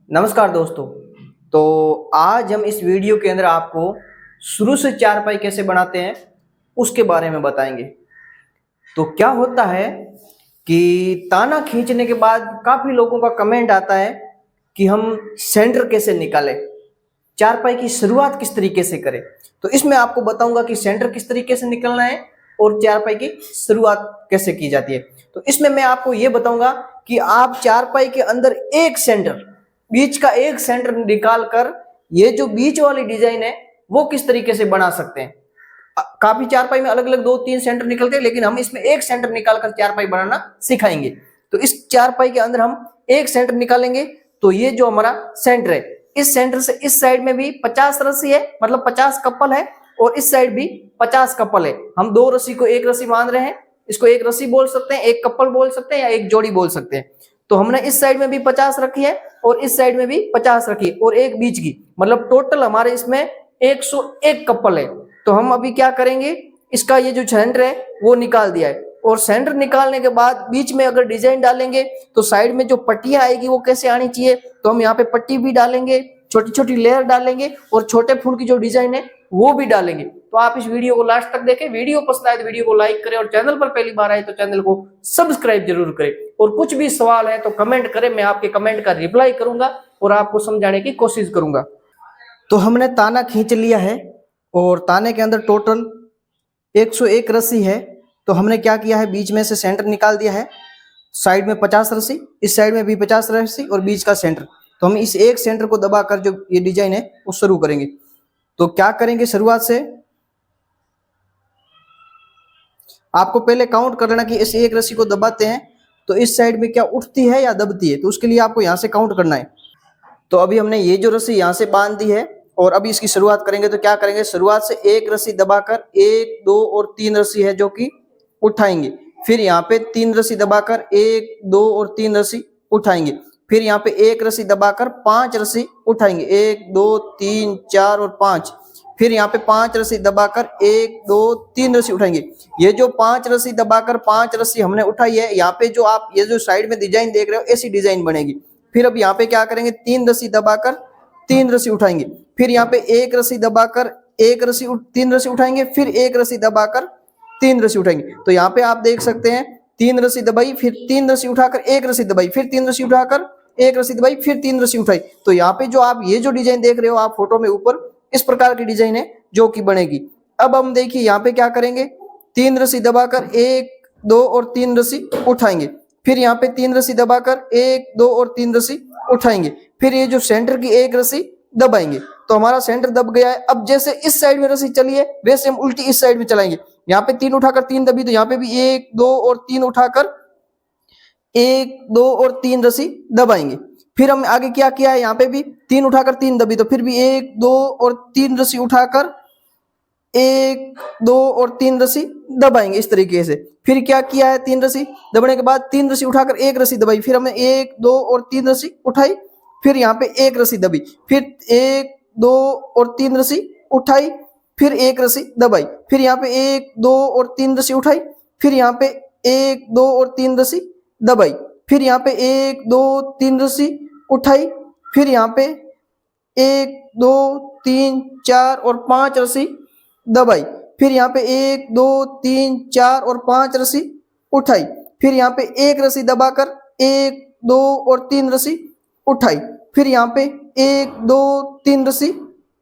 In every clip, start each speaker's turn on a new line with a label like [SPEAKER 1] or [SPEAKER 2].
[SPEAKER 1] नमस्कार दोस्तों। तो आज हम इस वीडियो के अंदर आपको शुरू से चारपाई कैसे बनाते हैं उसके बारे में बताएंगे। तो क्या होता है कि ताना खींचने के बाद काफ़ी लोगों का कमेंट आता है कि हम सेंटर कैसे निकालें, चारपाई की शुरुआत किस तरीके से करें। तो इसमें आपको बताऊंगा कि सेंटर किस तरीके से निकलना है और चारपाई की शुरुआत कैसे की जाती है। तो इसमें मैं आपको ये बताऊंगा कि आप चारपाई के अंदर एक सेंटर, बीच का एक सेंटर निकाल कर ये जो बीच वाली डिजाइन है वो किस तरीके से बना सकते हैं। काफी चारपाई में अलग अलग 2-3 सेंटर निकलते हैं, लेकिन हम इसमें एक सेंटर निकालकर चारपाई बनाना सिखाएंगे। तो इस चारपाई के अंदर हम एक सेंटर निकालेंगे। तो ये जो हमारा सेंटर है, इस सेंटर से इस साइड में भी 50 रस्सी है, मतलब 50 कपल है, और इस साइड भी 50 कपल है। हम दो रस्सी को एक रस्सी मान रहे हैं, इसको एक रस्सी बोल सकते हैं, एक कपल बोल सकते हैं, या एक जोड़ी बोल सकते हैं। तो हमने इस साइड में भी 50 रखी है और इस साइड में भी 50 रखी है, और एक बीच की, मतलब टोटल हमारे इसमें 101 कपल है। तो हम अभी क्या करेंगे, इसका ये जो सेंटर है वो निकाल दिया है, और सेंटर निकालने के बाद बीच में अगर डिजाइन डालेंगे तो साइड में जो पट्टियां आएगी वो कैसे आनी चाहिए। तो हम यहाँ पे पट्टी भी डालेंगे, छोटी छोटी लेयर डालेंगे, और छोटे फूल की जो डिजाइन है वो भी डालेंगे। तो आप इस वीडियो को लास्ट तक देखें। वीडियो पसंद आए तो वीडियो को लाइक करें, और चैनल पर पहली बार आए तो चैनल को सब्सक्राइब जरूर करें। और कुछ भी सवाल है तो कमेंट करें, मैं आपके कमेंट का रिप्लाई करूंगा और आपको समझाने की कोशिश करूंगा। तो हमने ताना खींच लिया है और ताने के अंदर टोटल 101 रस्सी है। तो हमने क्या किया है, बीच में से सेंटर निकाल दिया है, साइड में 50 रस्सी, इस साइड में भी 50 रस्सी, और बीच का सेंटर। तो हम इस एक सेंटर को दबाकर जो ये डिजाइन है वो शुरू करेंगे। तो क्या करेंगे, शुरुआत से आपको पहले काउंट कर लेना कि इस एक रस्सी को दबाते हैं तो इस साइड में क्या उठती है या दबती है। तो उसके लिए आपको यहाँ से काउंट करना है। तो अभी हमने ये जो रस्सी यहाँ से बांध दी है और अभी इसकी शुरुआत करेंगे। तो क्या करेंगे, शुरुआत से एक रस्सी दबाकर 1, 2 और 3 रस्सी है जो कि उठाएंगे। फिर यहाँ पे 3 रस्सी दबाकर 1, 2 और 3 रस्सी उठाएंगे। फिर यहाँ पे एक रस्सी दबाकर 5 रस्सी उठाएंगे, 1, 2, 3, 4 और 5। फिर यहाँ पे 5 रस्सी दबाकर 1, 2, 3 रस्सी उठाएंगे। ये जो 5 रस्सी दबाकर 5 रस्सी हमने उठाई है, यहाँ पे जो आप ये जो साइड में डिजाइन देख रहे हो ऐसी डिजाइन बनेगी। फिर अब यहाँ पे क्या करेंगे, 3 रस्सी दबाकर 3 रस्सी उठाएंगे। फिर यहाँ पे एक रस्सी दबाकर 3 रस्सी उठाएंगे। फिर एक रस्सी दबाकर 3 रस्सी उठाएंगे। तो यहाँ पे आप देख सकते हैं 3 रस्सी दबाई, फिर 3 रस्सी उठाकर एक रस्सी दबाई, फिर 3 रस्सी उठाकर एक रस्सी दबाई, फिर 3 रस्सी उठाई। तो यहाँ पे जो आप ये जो डिजाइन देख रहे हो आप फोटो में ऊपर, इस प्रकार की डिजाइन है जो कि बनेगी। अब हम देखिए यहाँ पे क्या करेंगे, 3 रस्सी दबाकर 1, 2 और 3 रस्सी उठाएंगे। फिर यहाँ पे 3 रस्सी दबाकर 1, 2 और 3 रस्सी उठाएंगे। फिर ये जो सेंटर की एक रस्सी दबाएंगे। तो हमारा सेंटर दब गया है। अब जैसे इस साइड में रस्सी चली है वैसे हम उल्टी इस साइड में चलाएंगे। यहाँ पे 3 उठाकर 3 दबी, तो यहाँ पे भी 1, 2 और 3 उठाकर 1, 2 और 3 रस्सी दबाएंगे। फिर हम आगे क्या किया है, यहाँ पे भी 3 उठाकर 3 दबी, तो फिर भी 1, 2 और 3 रस्सी उठाकर 1, 2 और 3 रस्सी दबाएंगे इस तरीके से। फिर क्या किया है, 3 रस्सी दबाने के बाद 3 रस्सी उठाकर एक रस्सी दबाई, फिर हमने 1, 2 और 3 रस्सी उठाई। फिर यहाँ पे एक रस्सी दबी, फिर 1, 2 और 3 रस्सी उठाई, फिर एक रस्सी दबाई। फिर यहाँ पे 1, 2 और 3 रस्सी उठाई, फिर यहाँ पे 1, 2 और 3 रस्सी दबाई। फिर यहाँ पे 1, 2, 3 रस्सी उठाई, फिर यहाँ पे 1, 2, 3, 4 और 5 रस्सी दबाई। फिर यहाँ पे 1, 2, 3, 4 और 5 रस्सी उठाई। फिर यहाँ पे एक रस्सी दबाकर 1, 2 और 3 रस्सी उठाई। फिर यहाँ पे 1, 2, 3 रस्सी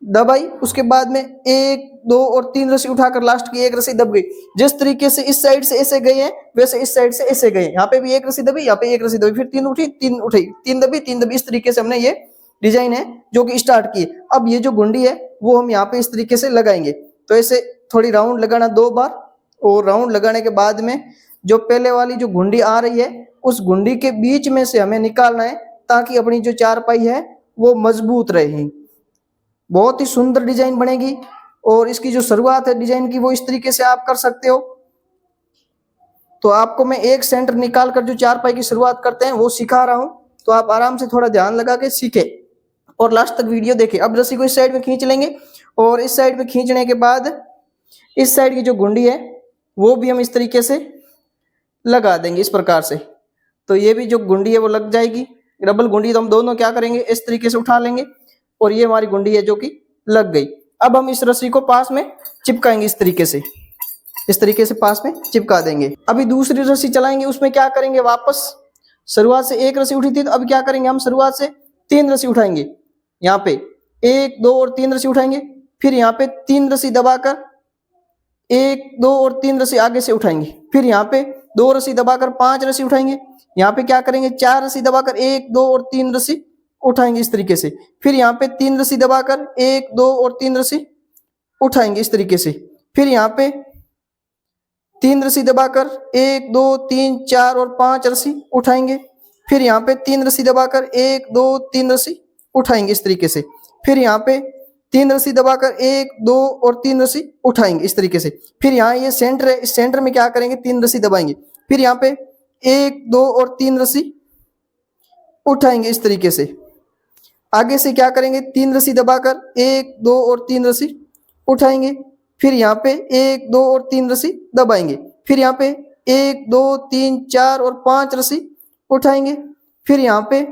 [SPEAKER 1] दबाई। उसके बाद में 1, 2 और 3 रस्सी उठाकर लास्ट की एक रस्सी दब गई। जिस तरीके से इस साइड से ऐसे गए हैं वैसे इस साइड से ऐसे गए। यहाँ पे भी एक रस्सी दबी, यहाँ पे एक रस्सी दबी, फिर 3 उठी, 3 उठाई, 3 दबी, 3 दबी। इस तरीके से हमने ये डिजाइन है जो कि स्टार्ट की। अब ये जो गुंडी है वो हम यहाँ पे इस तरीके से लगाएंगे। तो ऐसे थोड़ी राउंड लगाना 2 बार, और राउंड लगाने के बाद में जो पहले वाली जो गुंडी आ रही है उस गुंडी के बीच में से हमें निकालना है, ताकि अपनी जो चारपाई है वो मजबूत रहे। बहुत ही सुंदर डिजाइन बनेगी। और इसकी जो शुरुआत है डिजाइन की वो इस तरीके से आप कर सकते हो। तो आपको मैं एक सेंटर निकाल कर जो चारपाई की शुरुआत करते हैं वो सिखा रहा हूं, तो आप आराम से थोड़ा ध्यान लगा के सीखे और लास्ट तक वीडियो देखें। अब रस्सी को इस साइड में खींच लेंगे, और इस साइड में खींचने के बाद इस साइड की जो गुंडी है वो भी हम इस तरीके से लगा देंगे इस प्रकार से। तो ये भी जो गुंडी है वो लग जाएगी डबल गुंडी, तो हम दोनों क्या करेंगे, इस तरीके से उठा लेंगे और ये हमारी गुंडी है जो कि लग गई। अब हम इस रस्सी को पास में चिपकाएंगे इस तरीके से, इस तरीके से पास में चिपका देंगे। अभी दूसरी रस्सी चलाएंगे, उसमें क्या करेंगे, वापस शुरुआत से एक रस्सी उठी थी, तो अब क्या करेंगे, हम शुरुआत से 3 रस्सी उठाएंगे। यहाँ पे 1 2 और 3 रस्सी उठाएंगे, फिर यहाँ पे 3 रस्सी दबाकर 1 2 और 3 रस्सी आगे से उठाएंगे, फिर यहाँ पे 2 रस्सी दबाकर 5 रस्सी उठाएंगे। यहाँ पे क्या करेंगे, 4 रस्सी दबाकर 1 2 और 3 रस्सी उठाएंगे इस तरीके से, फिर यहाँ पे 3 रस्सी दबाकर 1 2 और 3 रस्सी उठाएंगे इस तरीके से, फिर यहाँ पे 3 रस्सी दबाकर 1 2 3 4 और 5 रस्सी उठाएंगे, फिर यहाँ पे 3 रस्सी दबाकर 1 2 3 रस्सी उठाएंगे इस तरीके से, फिर यहाँ पे 3 रस्सी दबाकर 1 2 और 3 रस्सी उठाएंगे इस तरीके से, फिर यहाँ ये सेंटर है, इस सेंटर में क्या करेंगे, 3 रस्सी दबाएंगे, फिर यहाँ पे 1 2 और 3 रस्सी उठाएंगे इस तरीके से। आगे से क्या करेंगे, 3 रस्सी दबाकर 1 2 और 3 रस्सी उठाएंगे, फिर यहाँ पे 1 2 और 3 रस्सी दबाएंगे, फिर यहाँ पे 1 2 3 4 और 5 रस्सी उठाएंगे, फिर यहाँ पे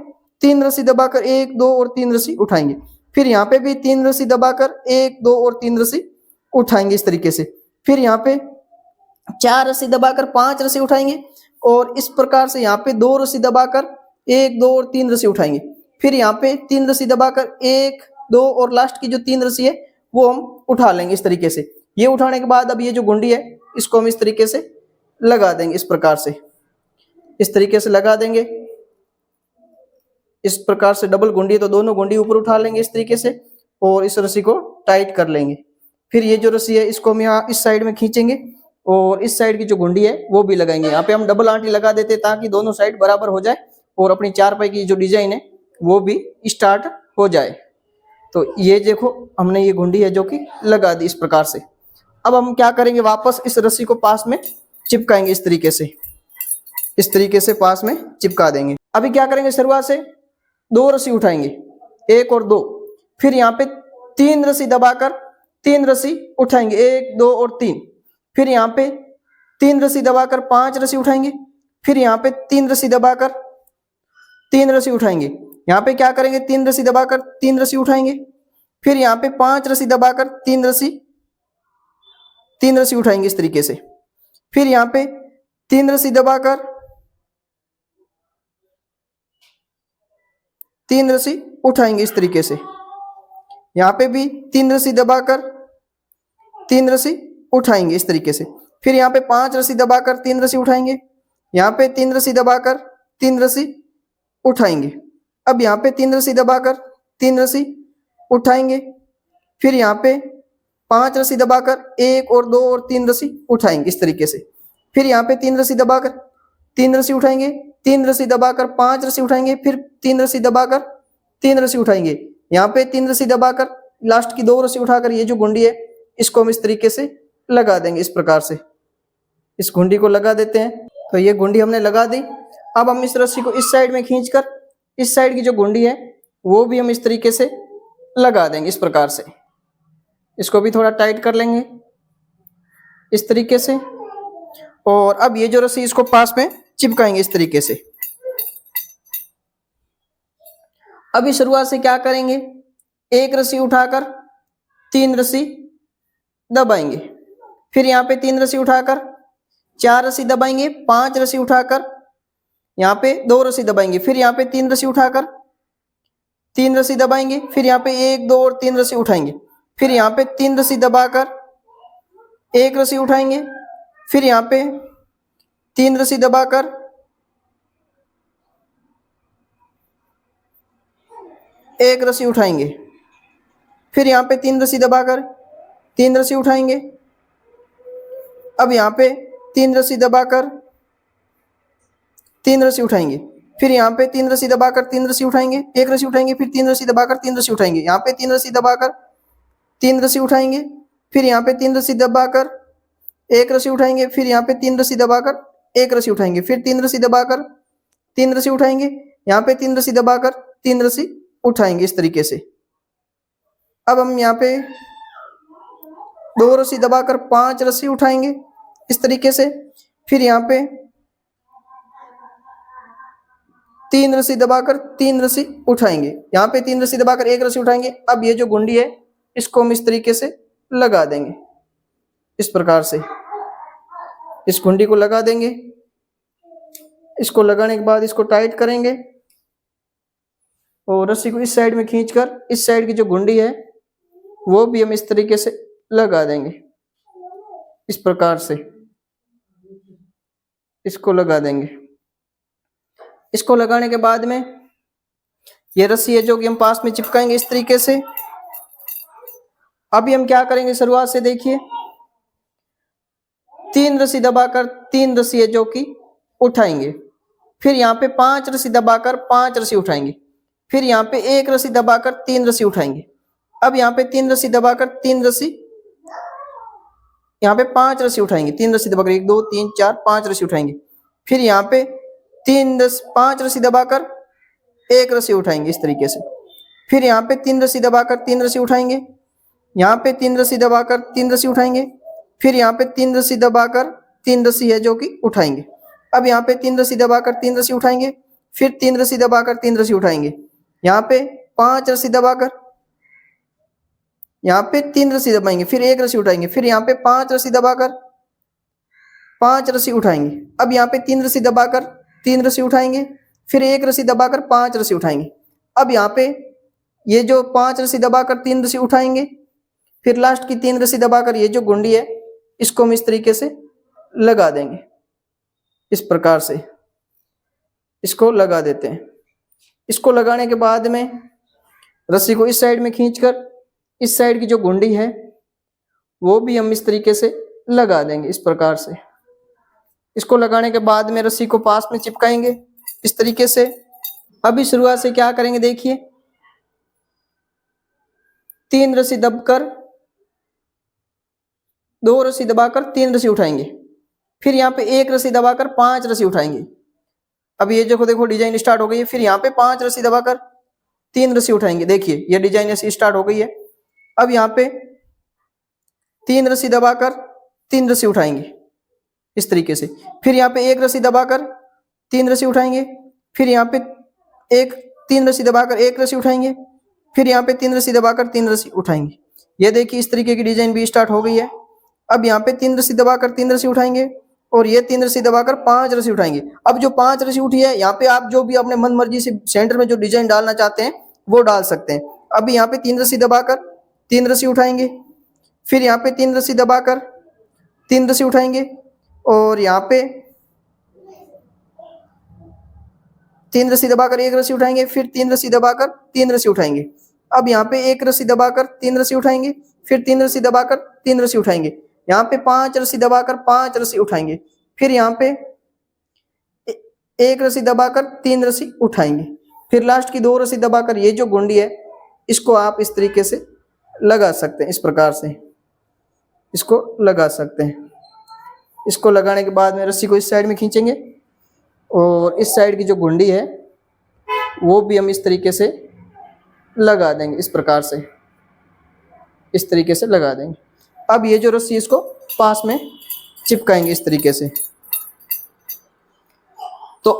[SPEAKER 1] 3 रस्सी दबाकर 1 2 और 3 रस्सी उठाएंगे, फिर यहाँ पे भी 3 रस्सी दबाकर 1 2 और 3 रस्सी उठाएंगे इस तरीके से, फिर यहाँ पे 4 रस्सी दबाकर 5 रस्सी उठाएंगे, और इस प्रकार से यहाँ पे 2 रस्सी दबाकर 1 2 और 3 रस्सी उठाएंगे, फिर यहाँ पे 3 रस्सी दबाकर 1 2 और लास्ट की जो 3 रस्सी है वो हम उठा लेंगे इस तरीके से। ये उठाने के बाद अब ये जो गुंडी है इसको हम इस तरीके से लगा देंगे, इस प्रकार से, इस तरीके से लगा देंगे। इस प्रकार से डबल गुंडी, तो दोनों गुंडी ऊपर उठा लेंगे इस तरीके से और इस रस्सी को टाइट कर लेंगे। फिर ये जो रस्सी है इसको हम यहाँ इस साइड में खींचेंगे और इस साइड की जो गुंडी है वो भी लगाएंगे। यहाँ पे हम डबल आंटी लगा देते हैं ताकि दोनों साइड बराबर हो जाए और अपनी चारपाई की जो डिजाइन है वो भी स्टार्ट हो जाए। तो ये देखो हमने ये गुंडी है जो कि लगा दी इस प्रकार से। अब हम क्या करेंगे, वापस इस रस्सी को पास में चिपकाएंगे इस तरीके से, इस तरीके से पास में चिपका देंगे। अभी क्या करेंगे, शुरुआत से 2 रस्सी उठाएंगे, 1 और 2, फिर यहाँ पे 3 रस्सी दबाकर 3 रस्सी उठाएंगे, 1 2 और 3, फिर यहाँ पे 3 रस्सी दबाकर 5 रस्सी उठाएंगे, फिर यहाँ पे 3 रस्सी दबाकर 3 रस्सी उठाएंगे। यहाँ पे क्या करेंगे, 3 रस्सी दबाकर 3 रस्सी उठाएंगे, फिर यहाँ पे 5 रस्सी दबाकर 3 रस्सी उठाएंगे इस तरीके से, फिर यहाँ पे 3 रस्सी दबाकर 3 रस्सी उठाएंगे इस तरीके से, यहाँ पे भी 3 रस्सी दबाकर 3 रस्सी उठाएंगे इस तरीके से, फिर यहाँ पे 5 रस्सी दबाकर 3 रस्सी उठाएंगे, यहाँ पे 3 रस्सी दबाकर 3 रस्सी उठाएंगे। अब यहाँ पे 3 रस्सी दबाकर 3 रस्सी उठाएंगे, फिर यहाँ पे 5 रस्सी दबाकर 1 और 2 और 3 रस्सी उठाएंगे इस तरीके से, फिर यहाँ पे 3 रस्सी दबाकर 3 रस्सी उठाएंगे, 3 रस्सी दबाकर 5 रस्सी उठाएंगे, फिर 3 रस्सी दबाकर 3 रस्सी उठाएंगे, यहाँ पे 3 रस्सी दबाकर लास्ट की 2 रस्सी उठाकर ये जो गुंडी है इसको हम इस तरीके से लगा देंगे। इस प्रकार से इस गुंडी को लगा देते हैं। तो ये गुंडी हमने लगा दी। अब हम इस रस्सी को इस साइड में खींचकर इस साइड की जो गुंडी है वो भी हम इस तरीके से लगा देंगे इस प्रकार से। इसको भी थोड़ा टाइट कर लेंगे इस तरीके से, और अब ये जो रस्सी इसको पास में चिपकाएंगे इस तरीके से। अभी शुरुआत से क्या करेंगे, 1 रस्सी उठाकर 3 रस्सी दबाएंगे, फिर यहाँ पे 3 रस्सी उठाकर 4 रस्सी दबाएंगे, 5 रस्सी उठाकर यहाँ पे 2 रस्सी दबाएंगे, फिर यहाँ पे 3 रस्सी उठाकर 3 रस्सी दबाएंगे, फिर यहाँ पे 1 2 और 3 रस्सी उठाएंगे, फिर यहाँ पे 3 रस्सी दबाकर 1 रस्सी उठाएंगे, फिर यहाँ पे 3 रस्सी दबाकर 1 रस्सी उठाएंगे, फिर यहाँ पे 3 रस्सी दबाकर 3 रस्सी उठाएंगे। अब यहाँ पे 3 रस्सी दबाकर 3 रस्सी उठाएंगे, फिर यहाँ पे 3 रस्सी दबाकर 3 रस्सी उठाएंगे, 1 रस्सी उठाएंगे, फिर 3 रस्सी दबाकर 3 रस्सी उठाएंगे, यहाँ पे 3 रस्सी दबाकर 3 रस्सी उठाएंगे, फिर यहाँ पे 3 रस्सी दबाकर 1 रस्सी उठाएंगे, फिर यहाँ पे 3 रस्सी दबाकर 1 रस्सी उठाएंगे, फिर 3 रस्सी दबाकर 3 रस्सी उठाएंगे, यहाँ पे 3 रस्सी दबाकर 3 रस्सी उठाएंगे इस तरीके से। अब हम यहाँ पे 2 रस्सी दबाकर 5 रस्सी उठाएंगे इस तरीके से, फिर यहाँ पे 3 रस्सी दबाकर 3 रस्सी उठाएंगे, यहाँ पे 3 रस्सी दबाकर 1 रस्सी उठाएंगे। अब ये जो गुंडी है इसको हम इस तरीके से लगा देंगे, इस प्रकार से इस गुंडी को लगा देंगे। इसको लगाने के बाद इसको टाइट करेंगे और रस्सी को इस साइड में खींचकर इस साइड की जो गुंडी है वो भी हम इस तरीके से लगा देंगे, इस प्रकार से इसको लगा देंगे। इसको लगाने के बाद में ये रस्सी है जो कि हम पास में चिपकाएंगे इस तरीके से। अभी हम क्या करेंगे, शुरुआत से देखिए, 3 रस्सी दबाकर 3 रस्सी है जो कि उठाएंगे, फिर यहाँ पे 5 रस्सी दबाकर 5 रस्सी उठाएंगे, फिर यहाँ पे 1 रस्सी दबाकर 3 रस्सी उठाएंगे। अब यहाँ पे 3 रस्सी दबाकर 3 रस्सी, यहाँ पे 5 रस्सी उठाएंगे, 3 रस्सी दबाकर 1 2 3 4 5 रस्सी उठाएंगे, फिर यहाँ पे 5 रस्सी दबाकर 1 रस्सी उठाएंगे इस तरीके से, फिर यहाँ पे 3 रस्सी दबाकर 3 रस्सी उठाएंगे, यहाँ पे 3 रस्सी दबाकर 3 रस्सी उठाएंगे, फिर यहाँ पे 3 रस्सी दबाकर 3 रस्सी है जो कि उठाएंगे। अब यहाँ पे 3 रस्सी दबाकर 3 रस्सी उठाएंगे, फिर 3 रस्सी दबाकर 3 रस्सी उठाएंगे, यहाँ पे 5 रस्सी दबाकर, यहाँ पे 3 रस्सी दबाएंगे, फिर 1 रस्सी उठाएंगे, फिर यहाँ पे 5 रस्सी दबाकर 5 रस्सी उठाएंगे। अब यहाँ पे 3 रस्सी दबाकर 3 रस्सी उठाएंगे, फिर 1 रस्सी दबाकर 5 रस्सी उठाएंगे। अब यहाँ पे ये जो 5 रस्सी दबाकर 3 रस्सी उठाएंगे, फिर लास्ट की 3 रस्सी दबाकर ये जो गुंडी है इसको हम इस तरीके से लगा देंगे, इस प्रकार से इसको लगा देते हैं। इसको लगाने के बाद में रस्सी को इस साइड में खींचकर इस साइड की जो गुंडी है वो भी हम इस तरीके से लगा देंगे, इस प्रकार से। इसको लगाने के बाद में रस्सी को पास में चिपकाएंगे इस तरीके से। अभी शुरुआत से क्या करेंगे देखिए, 3 रस्सी दबकर 2 रस्सी दबाकर 3 रस्सी उठाएंगे, फिर यहाँ पे 1 रस्सी दबाकर 5 रस्सी उठाएंगे। अब ये जो देखो डिजाइन स्टार्ट हो गई है, फिर यहाँ पे 5 रस्सी दबाकर 3 रस्सी उठाएंगे। देखिए ये डिजाइन ऐसी स्टार्ट हो गई है। अब यहाँ पे 3 रस्सी दबाकर 3 रस्सी उठाएंगे इस तरीके से, फिर यहाँ पे 1 रस्सी दबाकर 3 रस्सी उठाएंगे, फिर यहाँ पे 3 रस्सी दबाकर 1 रस्सी उठाएंगे, फिर यहाँ पे 3 रस्सी दबाकर 3 रस्सी उठाएंगे। ये देखिए इस तरीके की डिजाइन भी स्टार्ट हो गई है। अब यहाँ पे 3 रस्सी दबाकर 3 रस्सी उठाएंगे और ये 3 रस्सी दबाकर 5 रस्सी उठाएंगे। अब जो 5 रस्सी उठी है यहाँ पे आप जो भी अपने मन मर्जी से सेंटर में जो डिजाइन डालना चाहते हैं वो डाल सकते हैं। अब यहाँ पे 3 रस्सी दबाकर 3 रस्सी उठाएंगे, फिर यहाँ पे 3 रस्सी दबाकर 3 रस्सी उठाएंगे और यहाँ पे 3 रस्सी दबाकर 1 रस्सी उठाएंगे, फिर 3 रस्सी दबाकर 3 रस्सी उठाएंगे। अब यहाँ पे 1 रस्सी दबाकर 3 रस्सी उठाएंगे, फिर 3 रस्सी दबाकर 3 रस्सी उठाएंगे, यहाँ पे 5 रस्सी दबाकर 5 रस्सी उठाएंगे, फिर यहाँ पे 1 रस्सी दबाकर 3 रस्सी उठाएंगे, फिर लास्ट की 2 रस्सी दबाकर ये जो गुंडी है इसको आप इस तरीके से लगा सकते हैं, इस प्रकार से इसको लगा सकते हैं। इसको लगाने के बाद में रस्सी को इस साइड में खींचेंगे और इस साइड की जो गुंडी है वो भी हम इस तरीके से लगा देंगे, इस प्रकार से इस तरीके से लगा देंगे। अब ये जो रस्सी इसको पास में चिपकाएंगे इस तरीके से। तो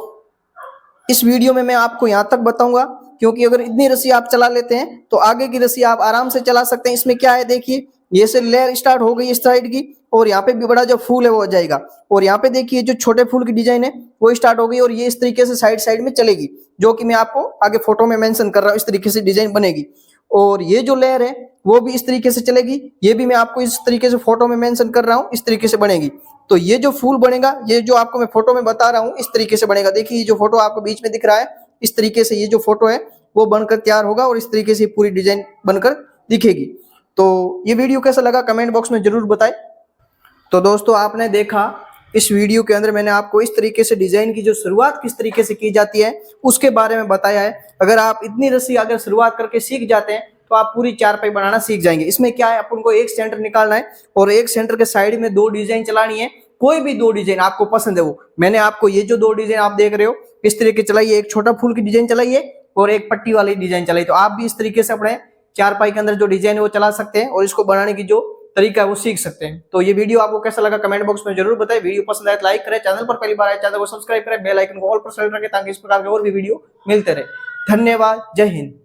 [SPEAKER 1] इस वीडियो में मैं आपको यहाँ तक बताऊंगा, क्योंकि अगर इतनी रस्सी आप चला लेते हैं तो आगे की रस्सी आप आराम से चला सकते हैं। इसमें क्या है देखिए, ये से लेयर स्टार्ट हो गई इस साइड की और यहाँ पे भी बड़ा जो फूल है वो आ जाएगा, और यहाँ पे देखिए जो छोटे फूल की डिजाइन है वो स्टार्ट हो गई और ये इस तरीके से साइड साइड में चलेगी, जो कि मैं आपको आगे फोटो में मेंशन कर रहा हूँ। इस तरीके से डिजाइन बनेगी और ये जो लेयर है वो भी इस तरीके से चलेगी, ये भी मैं आपको इस तरीके से फोटो में मेंशन कर रहा हूँ, इस तरीके से बनेगी। तो ये जो फूल बनेगा, ये जो आपको मैं फोटो में बता रहा हूँ इस तरीके से बनेगा। देखिए ये जो फोटो आपको बीच में दिख रहा है, इस तरीके से ये जो फोटो है वो बनकर तैयार होगा और इस तरीके से पूरी डिजाइन बनकर दिखेगी। तो ये वीडियो कैसा लगा कमेंट बॉक्स में जरूर बताएं। तो दोस्तों आपने देखा इस वीडियो के अंदर मैंने आपको इस तरीके से डिजाइन की जो शुरुआत किस तरीके से की जाती है उसके बारे में बताया है। अगर आप इतनी रस्सी अगर शुरुआत करके सीख जाते हैं तो आप पूरी चारपाई बनाना सीख जाएंगे। इसमें क्या है, अपन को एक सेंटर निकालना है और एक सेंटर के साइड में 2 डिजाइन चलानी है। कोई भी 2 डिजाइन आपको पसंद है वो, मैंने आपको ये जो 2 डिजाइन आप देख रहे हो इस तरीके चलाइए, एक छोटा फूल की डिजाइन चलाइए और एक पट्टी वाली डिजाइन चलाइए। तो आप भी इस तरीके से अपने चारपाई के अंदर जो डिजाइन है वो चला सकते हैं और इसको बनाने की जो तरीका है वो सीख सकते हैं। तो ये वीडियो आपको कैसा लगा कमेंट बॉक्स में जरूर बताएं। वीडियो पसंद आए तो लाइक करें, चैनल पर पहली बार आए चैनल को सब्सक्राइब करें, बेल आइकन को ऑल पर सेलेक्ट रखें ताकि इस प्रकार के और भी वीडियो मिलते रहे। धन्यवाद, जय हिंद।